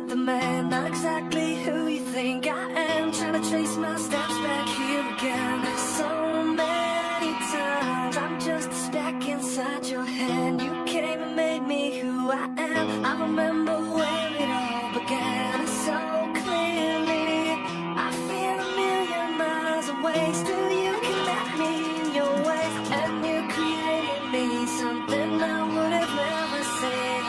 inside the man, not exactly who you think I am. Trying to trace my steps back here again. So many times I'm just a speck inside your hand. You came and made me who I am. I remember where it all began so clearly. I feel a million miles away. Still you connect me in your ways, and you created me something I would have never seen.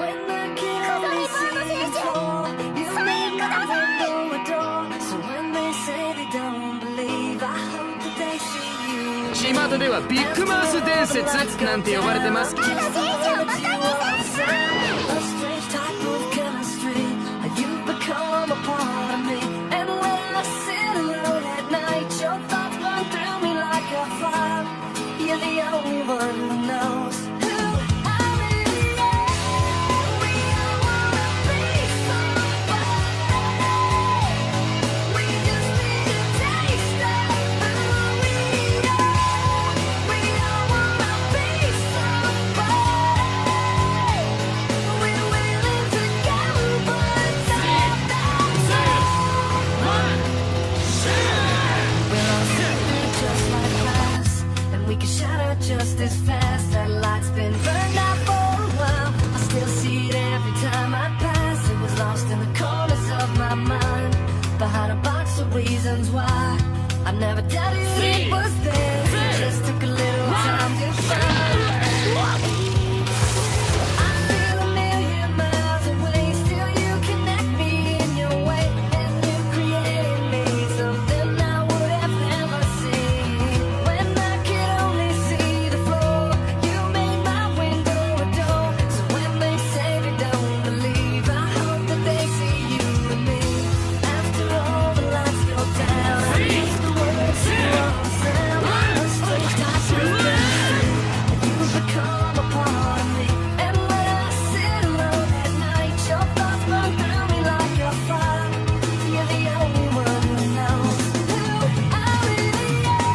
When I can only see you fall, you made my window a door. So when they say they don't believe, I hope that they see you. 巷ではビッグマウス伝説なんて呼ばれてます。You're the only one who knows who I really am. We all wanna be somebody. We just need a taste of who we are. We all wanna be somebody. We're willing to go, but not that far. We're all sitting just like glass, and we can shatter just as fast. That light's been burned out for a while. I still see it every time I pass. It was lost in the corners of my mind, behind a box of reasons why I never doubted it was there. It just took a little time to find. I feel a million miles away. Still you connect me in your way, and you created me something I would have never seen. When I could only see the floor, you made my window a door. So when they say they don't believe, I hope that they see you and me. After all the lights go down, I miss the words you won't sound. A strange type of chemistry, and you become a part of me. And when I sit alone at night, your thoughts burn through me like a fire. You're the only one who knows who I really am.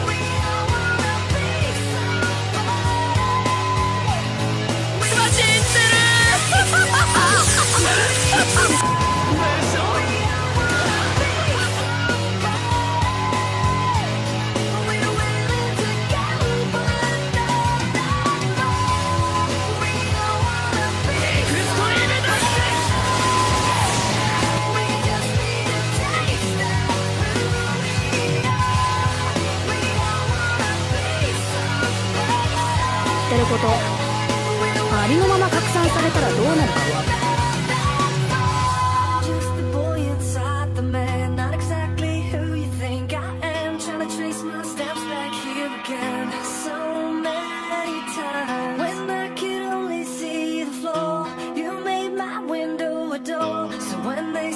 We all wanna beってることありのまま拡散されたらどうなるか。 Just the boy inside the man, not exactly who you think I am. Trying to trace my steps back here again so many times. When I could only see the floor, you made my window a door. So when they